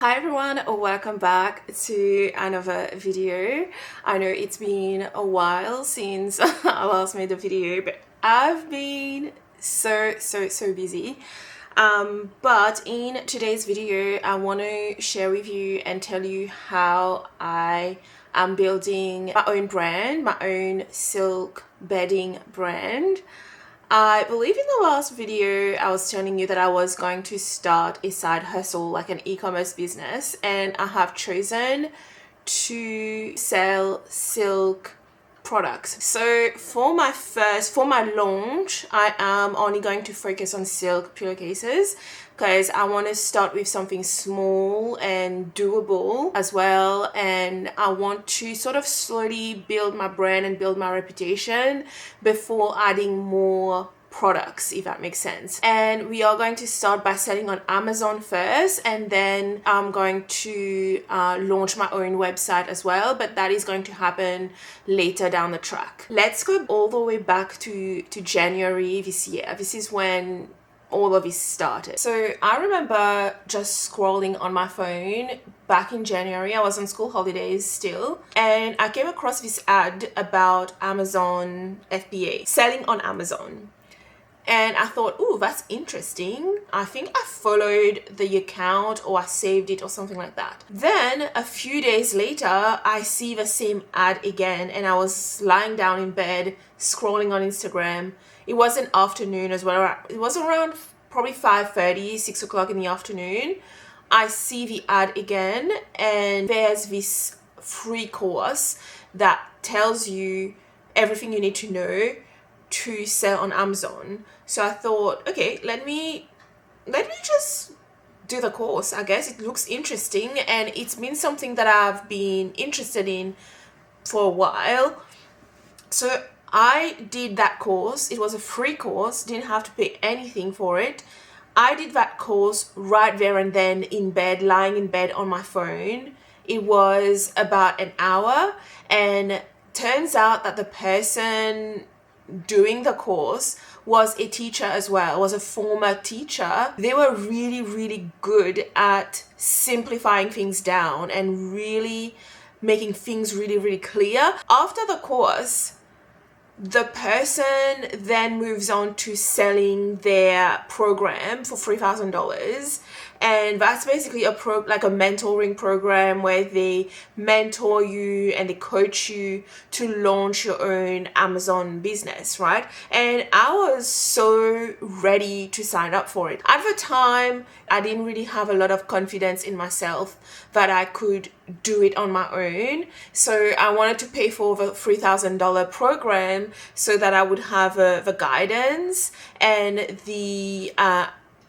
Hi everyone, welcome back to another video. I know it's been a while since I last made a video, but I've been so busy. But in today's video, I want to share with you and tell you how I am building my own brand, my own silk bedding brand. I believe in the last video I was telling you that I was going to start a side hustle, like an e-commerce business, and I have chosen to sell silk products. So for my launch, I am only going to focus on silk pillowcases because I want to start with something small and doable as well, and I want to sort of slowly build my brand and build my reputation before adding more products, if that makes sense. And we are going to start by selling on Amazon first, and then I'm going to launch my own website as well, but that is going to happen later down the track. Let's go all the way back to January this year. This is when all of this started. So I remember just scrolling on my phone back in January. I was on school holidays still, and I came across this ad about Amazon FBA, selling on Amazon. And I thought, oh, that's interesting. I think I followed the account or I saved it or something like that. Then a few days later, I see the same ad again, and I was lying down in bed scrolling on Instagram. It was an afternoon as well. It was around probably 5:30, 6 o'clock in the afternoon. I see the ad again, and there's this free course that tells you everything you need to know to sell on Amazon. So I thought, okay, let me just do the course. I guess it looks interesting, and it's been something that I've been interested in for a while. So I did that course. It was a free course, didn't have to pay anything for it. I did that course right there and then in bed, lying in bed on my phone. It was about an hour, and turns out that the person doing the course was a teacher as well, was a former teacher. They were really good at simplifying things down and really making things really clear. After the course, the person then moves on to selling their program for $3,000, and that's basically a mentoring program where they mentor you and they coach you to launch your own Amazon business, right? And I was so ready to sign up for it. At the time, I didn't really have a lot of confidence in myself that I could do it on my own. So I wanted to pay for the $3,000 program so that I would have the guidance and the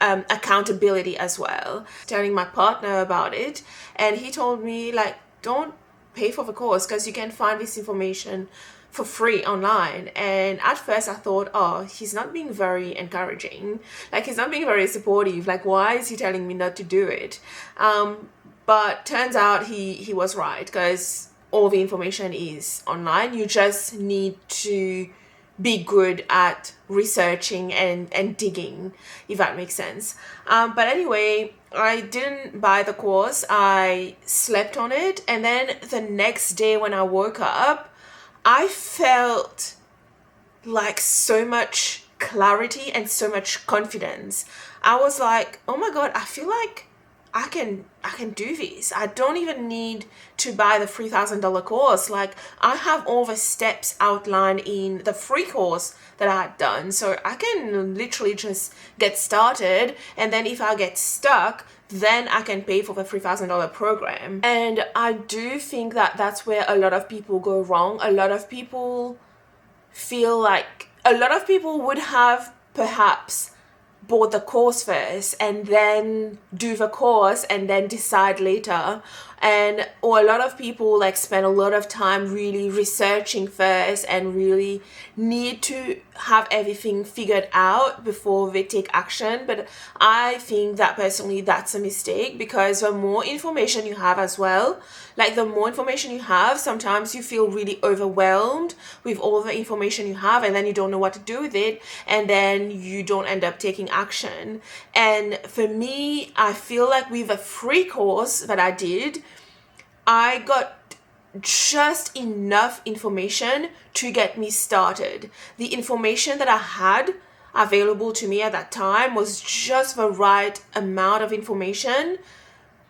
accountability as well. Telling my partner about it, and he told me, like, don't pay for the course because you can find this information for free online. And at first I thought, oh, he's not being very encouraging, like he's not being very supportive, like why is he telling me not to do it? But turns out he was right, because all the information is online. You just need to be good at researching and digging, if that makes sense. But anyway, I didn't buy the course. I slept on it, and then the next day when I woke up, I felt like so much clarity and so much confidence. I was like, oh my god, I feel like I can do this. I don't even need to buy the $3,000 course. Like, I have all the steps outlined in the free course that I had done. So I can literally just get started. And then if I get stuck, then I can pay for the $3,000 program. And I do think that that's where a lot of people go wrong. A lot of people feel like a lot of people would have perhaps bought the course first and then do the course and then decide later. and or a lot of people like spend a lot of time really researching first and really need to have everything figured out before they take action. But I think that personally that's a mistake, because the more information you have as well, like the more information you have, sometimes you feel really overwhelmed with all the information you have, and then you don't know what to do with it, and then you don't end up taking action. And for me, I feel like with a free course that I did, I got just enough information to get me started. The information that I had available to me at that time was just the right amount of information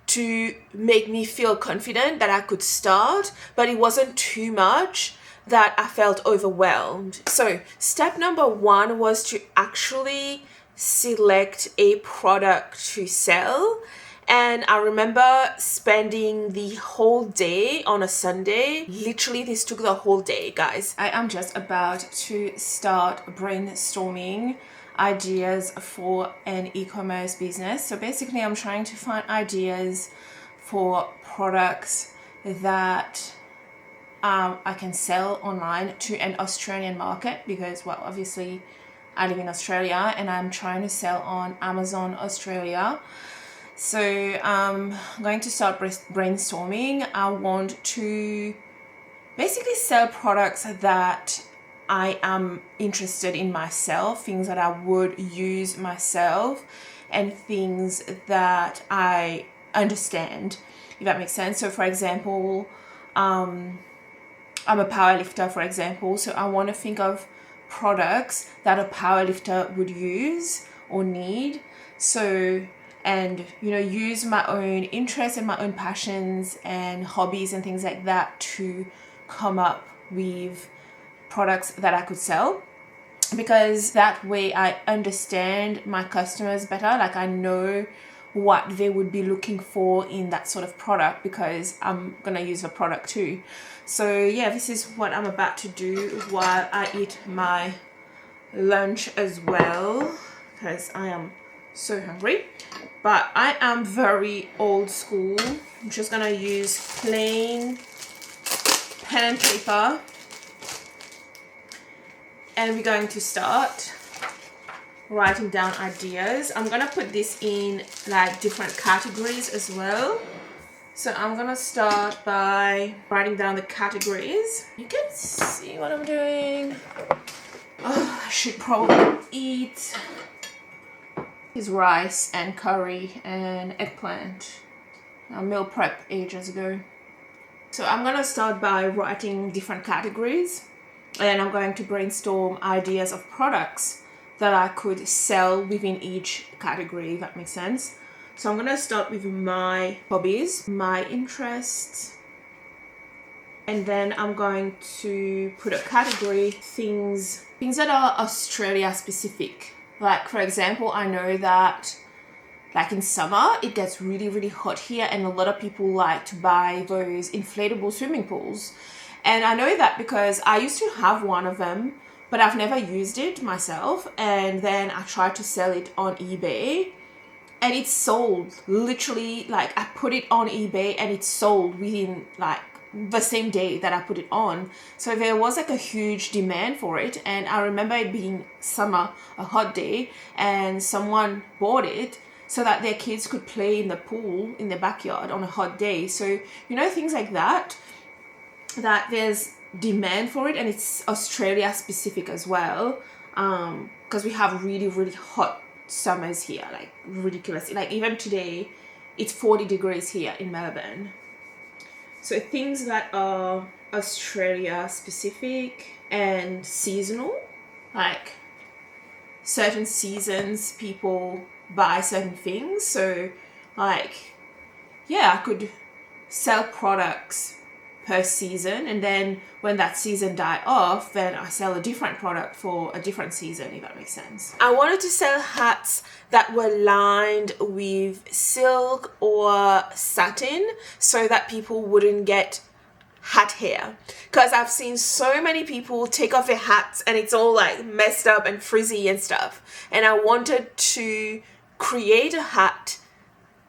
to make me feel confident that I could start, but it wasn't too much that I felt overwhelmed. So step number 1 was to actually select a product to sell. And I remember spending the whole day on a Sunday. Literally, this took the whole day, guys. I am just about to start brainstorming ideas for an e-commerce business. So basically, I'm trying to find ideas for products that I can sell online to an Australian market, because, well, obviously I live in Australia and I'm trying to sell on Amazon Australia. So I'm going to start brainstorming. I want to basically sell products that I am interested in myself, things that I would use myself, and things that I understand, if that makes sense. So for example, I'm a powerlifter, for example, so I want to think of products that a powerlifter would use or need. So, and use my own interests and my own passions and hobbies and things like that to come up with products that I could sell, because that way I understand my customers better. Like, I know what they would be looking for in that sort of product, because I'm gonna use the product too. So yeah, this is what I'm about to do while I eat my lunch as well, because I am so hungry. But I am very old school. I'm just gonna use plain pen and paper, and we're going to start writing down ideas. I'm gonna put this in like different categories as well. So I'm gonna start by writing down the categories. You can see what I'm doing. Oh, I should probably eat is rice and curry and eggplant. I meal prep ages ago. So I'm gonna start by writing different categories, and I'm going to brainstorm ideas of products that I could sell within each category, if that makes sense. So I'm gonna start with my hobbies, my interests, and then I'm going to put a category, things that are Australia specific. Like, for example, I know that like in summer it gets really, really hot here, and a lot of people like to buy those inflatable swimming pools. And I know that because I used to have one of them, but I've never used it myself. And then I tried to sell it on eBay, and it sold. Literally, like, I put it on eBay and it sold within like the same day that I put it on. So there was like a huge demand for it. And I remember it being summer, a hot day, and someone bought it so that their kids could play in the pool in their backyard on a hot day. So, things like that there's demand for it, and it's Australia specific as well, because we have really, really hot summers here, like ridiculous. Like even today it's 40 degrees here in Melbourne. So things that are Australia specific and seasonal, like certain seasons people buy certain things. So like, yeah, I could sell products per season, and then when that season die off, then I sell a different product for a different season, if that makes sense. I wanted to sell hats that were lined with silk or satin so that people wouldn't get hat hair, because I've seen so many people take off their hats and it's all like messed up and frizzy and stuff, and I wanted to create a hat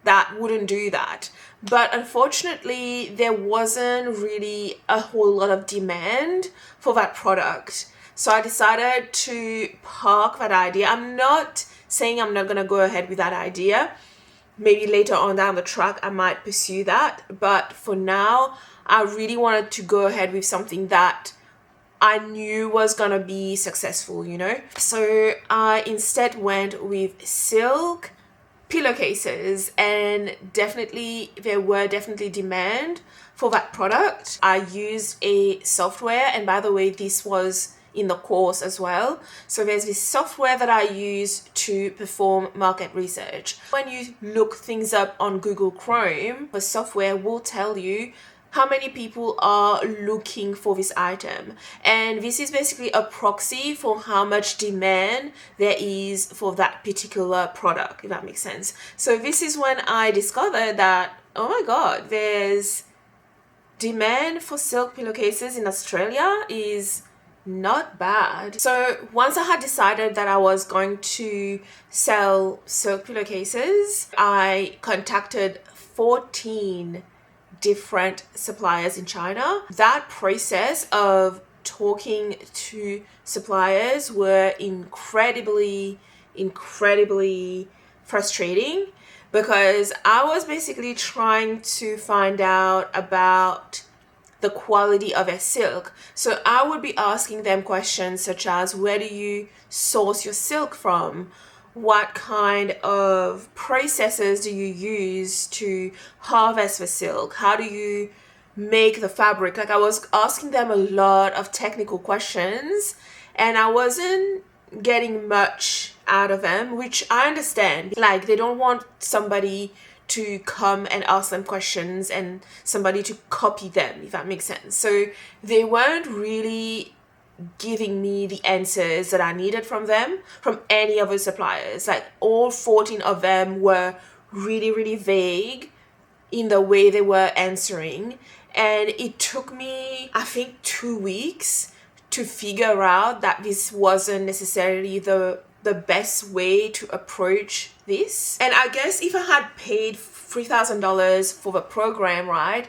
that wouldn't do that. But unfortunately, there wasn't really a whole lot of demand for that product. So I decided to park that idea. I'm not saying I'm not going to go ahead with that idea. Maybe later on down the track, I might pursue that. But for now, I really wanted to go ahead with something that I knew was gonna be successful, you know? So I instead went with silk pillowcases, and there were definitely demand for that product. I used a software, and by the way, this was in the course as well. So there's this software that I use to perform market research. When you look things up on Google Chrome, the software will tell you how many people are looking for this item. And this is basically a proxy for how much demand there is for that particular product, if that makes sense. So this is when I discovered that, oh my God, there's demand for silk pillowcases in Australia is not bad. So once I had decided that I was going to sell silk pillowcases, I contacted 14 different suppliers in China. That process of talking to suppliers were incredibly frustrating, because I was basically trying to find out about the quality of a silk. So I would be asking them questions such as, where do you source your silk from? What kind of processes do you use to harvest the silk? How do you make the fabric? Like, I was asking them a lot of technical questions, and I wasn't getting much out of them, which I understand. Like, they don't want somebody to come and ask them questions and somebody to copy them, if that makes sense. So they weren't really giving me the answers that I needed from them, from any of the suppliers. Like, all 14 of them were really vague in the way they were answering. And it took me, I think, 2 weeks to figure out that this wasn't necessarily the best way to approach this. And I guess if I had paid $3,000 for the program, right,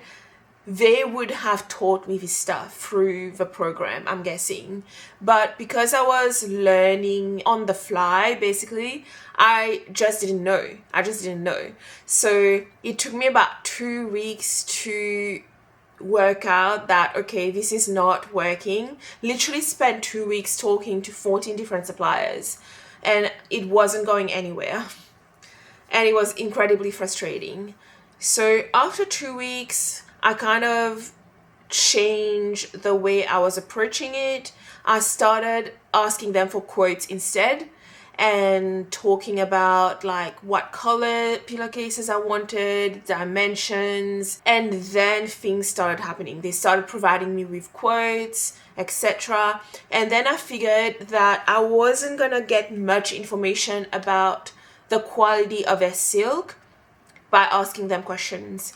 they would have taught me this stuff through the program, I'm guessing. But because I was learning on the fly, basically, I just didn't know. So it took me about 2 weeks to work out that, okay, this is not working. Literally spent 2 weeks talking to 14 different suppliers, and it wasn't going anywhere. And it was incredibly frustrating. So after 2 weeks, I kind of changed the way I was approaching it. I started asking them for quotes instead, and talking about like what color pillowcases I wanted, dimensions, and then things started happening. They started providing me with quotes, etc. And then I figured that I wasn't gonna get much information about the quality of their silk by asking them questions.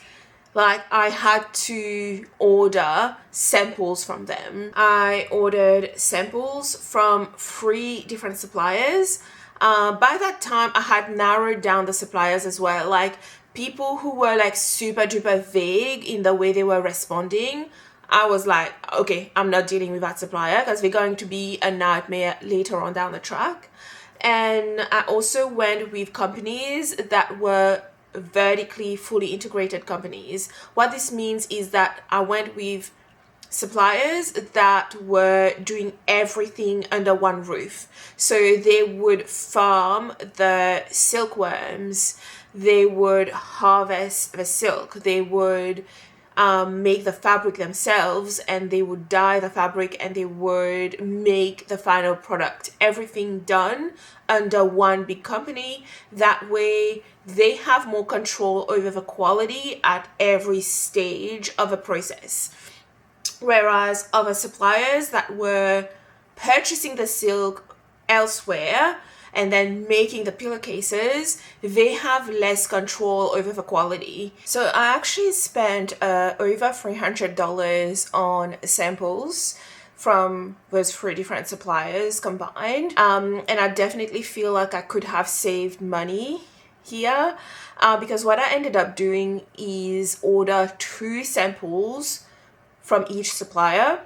Like, I had to order samples from them. I ordered samples from 3 different suppliers. By that time, I had narrowed down the suppliers as well. Like, people who were like super duper vague in the way they were responding, I was like, okay, I'm not dealing with that supplier, because they're going to be a nightmare later on down the track. And I also went with companies that were vertically fully integrated companies. What this means is that I went with suppliers that were doing everything under one roof. So they would farm the silkworms, they would harvest the silk, they would make the fabric themselves, and they would dye the fabric, and they would make the final product. Everything done under one big company. That way they have more control over the quality at every stage of a process. Whereas other suppliers that were purchasing the silk elsewhere and then making the pillowcases, they have less control over the quality. So I actually spent over $300 on samples from those 3 different suppliers combined. And I definitely feel like I could have saved money here, because what I ended up doing is order 2 samples from each supplier.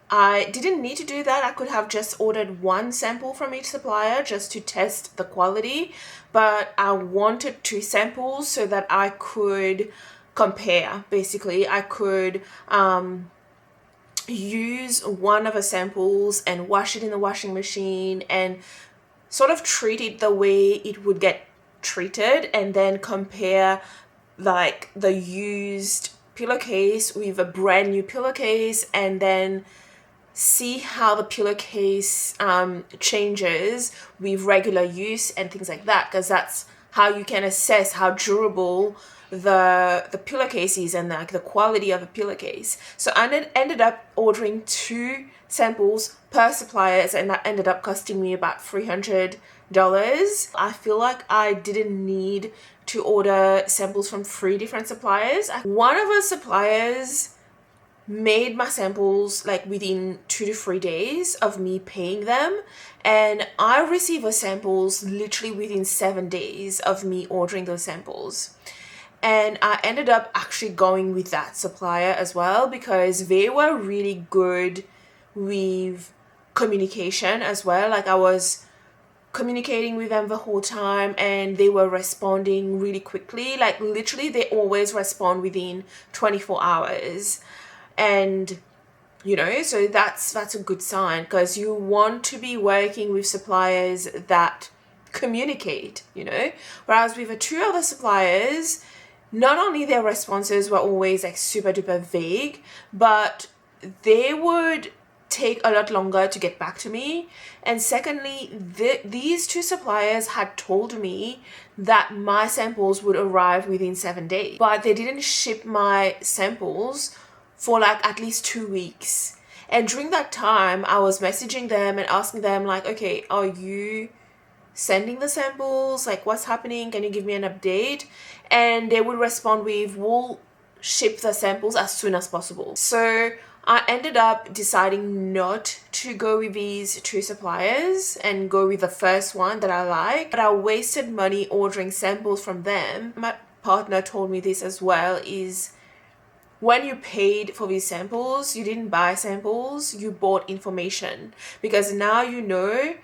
I didn't need to do that. I could have just ordered 1 sample from each supplier just to test the quality, but I wanted 2 samples so that I could compare. Basically, I could use one of the samples and wash it in the washing machine and sort of treat it the way it would get treated, and then compare like the used pillowcase with a brand new pillowcase, and then see how the pillowcase changes with regular use and things like that, because that's how you can assess how durable the pillowcase is and like the quality of a pillowcase. So I ended up ordering 2 samples per suppliers, and that ended up costing me about $300. I feel like I didn't need to order samples from 3 different suppliers. One of the suppliers made my samples like within 2 to 3 days of me paying them, and I received those samples literally within 7 days of me ordering those samples. And I ended up actually going with that supplier as well, because they were really good with communication as well. Like, I was communicating with them the whole time, and they were responding really quickly. Like, literally they always respond within 24 hours. And so that's a good sign, because you want to be working with suppliers that communicate. Whereas with the 2 other suppliers, not only their responses were always like super duper vague, but they would take a lot longer to get back to me. And secondly, these 2 suppliers had told me that my samples would arrive within 7 days, but they didn't ship my samples for like at least 2 weeks. And during that time, I was messaging them and asking them like, okay, are you sending the samples? Like, what's happening? Can you give me an update? And they would respond with, we'll ship the samples as soon as possible. So I ended up deciding not to go with these 2 suppliers and go with the first one that I like. But I wasted money ordering samples from them. My partner told me this as well, is when you paid for these samples, you didn't buy samples, you bought information. Because now you know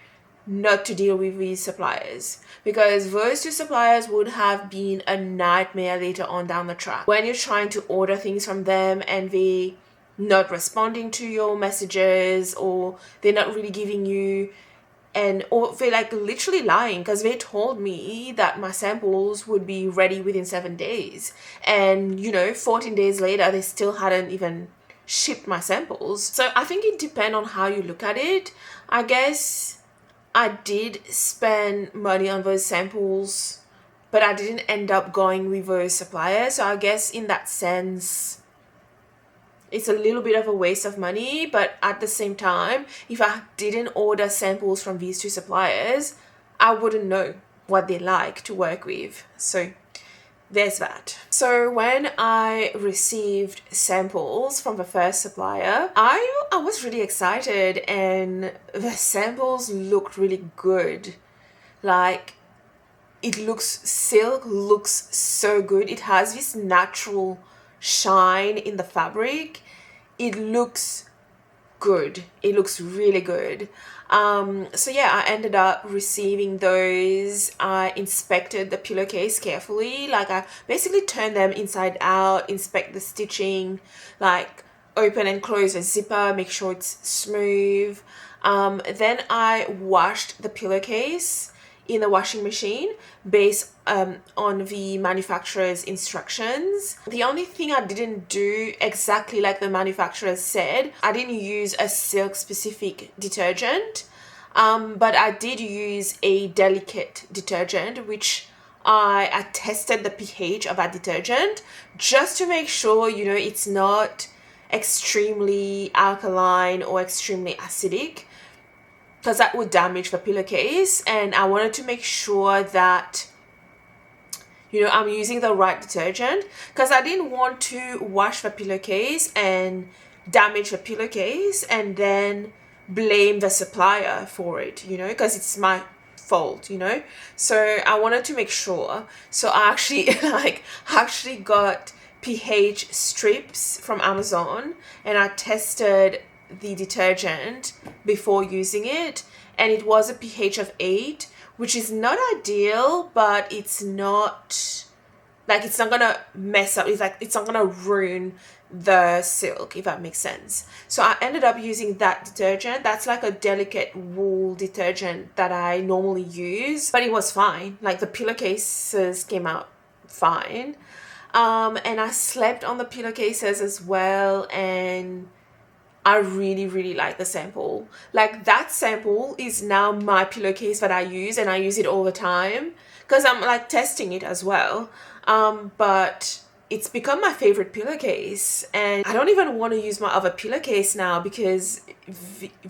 not to deal with these suppliers, because those 2 suppliers would have been a nightmare later on down the track. When you're trying to order things from them and they not responding to your messages, or they're not really giving you, or they're like literally lying, because they told me that my samples would be ready within 7 days, and 14 days later they still hadn't even shipped my samples. So I think it depends on how you look at it. I guess I did spend money on those samples, but I didn't end up going with those suppliers. So I guess in that sense, it's a little bit of a waste of money. But at the same time, if I didn't order samples from these 2 suppliers, I wouldn't know what they like to work with. So there's that. So when I received samples from the first supplier, I was really excited, and the samples looked really good. Like, silk looks so good. It has this natural shine in the fabric. It looks good. It looks really good. So yeah, I ended up receiving those. I inspected the pillowcase carefully. Like, I basically turned them inside out, inspect the stitching, like open and close the zipper, make sure it's smooth. Then I washed the pillowcase in the washing machine based on the manufacturer's instructions. The only thing I didn't do exactly like the manufacturer said, I didn't use a silk specific detergent, but I did use a delicate detergent, which I tested the pH of that detergent just to make sure, it's not extremely alkaline or extremely acidic, because that would damage the pillowcase. And I wanted to make sure that I'm using the right detergent, because I didn't want to wash the pillowcase and damage the pillowcase and then blame the supplier for it, because it's my fault, you know. So I wanted to make sure. So I actually got pH strips from Amazon, and I tested the detergent before using it, and it was a pH of 8, which is not ideal, but it's not like, it's not gonna mess up, it's not gonna ruin the silk, if that makes sense. So I ended up using that detergent. That's like a delicate wool detergent that I normally use, but it was fine. Like, the pillowcases came out fine. And I slept on the pillowcases as well, and I really, really like the sample. Like, that sample is now my pillowcase that I use, and I use it all the time because I'm like testing it as well. But it's become my favorite pillowcase, and I don't even want to use my other pillowcase now because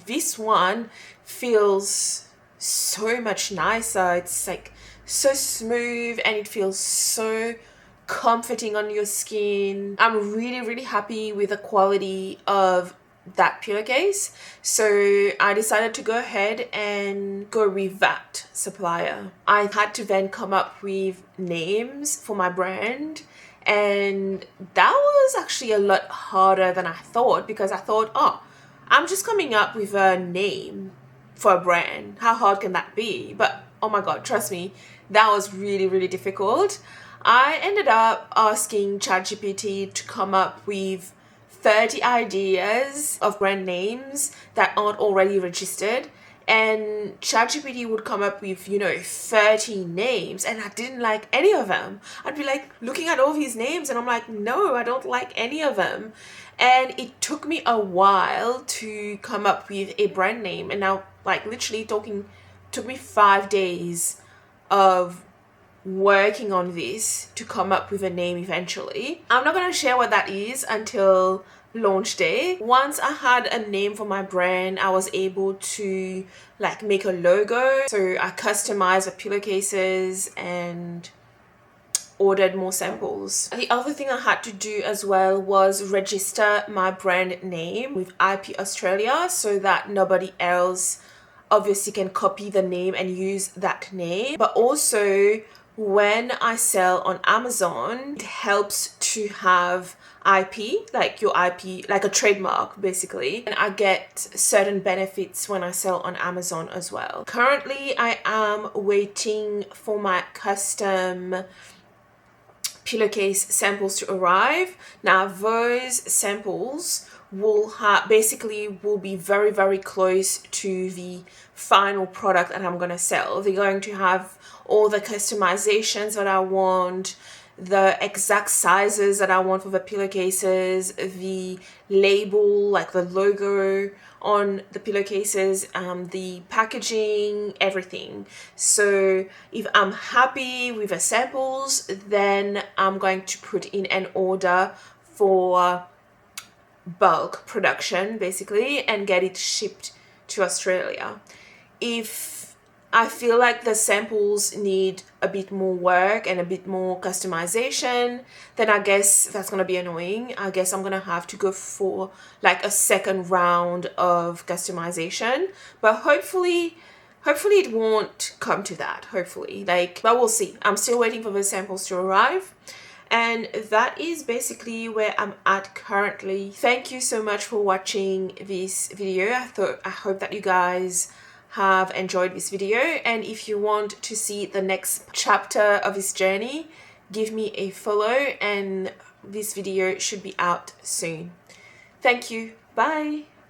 this one feels so much nicer. It's like so smooth, and it feels so comforting on your skin. I'm really, really happy with the quality of that pillowcase, so I decided to go ahead and go with that supplier. I had to then come up with names for my brand, and that was actually a lot harder than I thought, because I thought, oh, I'm just coming up with a name for a brand. How hard can that be? But oh my god, trust me, that was really, really difficult. I ended up asking ChatGPT to come up with 30 ideas of brand names that aren't already registered, and ChatGPT would come up with, 30 names, and I didn't like any of them. I'd be like looking at all these names, and I'm like, no, I don't like any of them. And it took me a while to come up with a brand name, and now, like, literally took me 5 days of working on this to come up with a name eventually. I'm not going to share what that is until launch day. Once I had a name for my brand, I was able to like make a logo. So I customized the pillowcases and ordered more samples. The other thing I had to do as well was register my brand name with IP Australia so that nobody else obviously can copy the name and use that name. But also, when I sell on Amazon, it helps to have IP, like your IP, like a trademark basically, and I get certain benefits when I sell on Amazon as well. Currently, I am waiting for my custom pillowcase samples to arrive. Now, those samples will be very, very close to the final product that I'm going to sell. They're going to have all the customizations that I want, the exact sizes that I want for the pillowcases, the label, like the logo on the pillowcases, the packaging, everything. So if I'm happy with the samples, then I'm going to put in an order for bulk production basically and get it shipped to Australia. If I feel like the samples need a bit more work and a bit more customization, then I guess that's going to be annoying. I guess I'm going to have to go for like a second round of customization, but hopefully it won't come to that, hopefully. But we'll see. I'm still waiting for the samples to arrive. And that is basically where I'm at currently. Thank you so much for watching this video. I hope that you guys have enjoyed this video, and if you want to see the next chapter of this journey, give me a follow, and this video should be out soon. Thank you. Bye.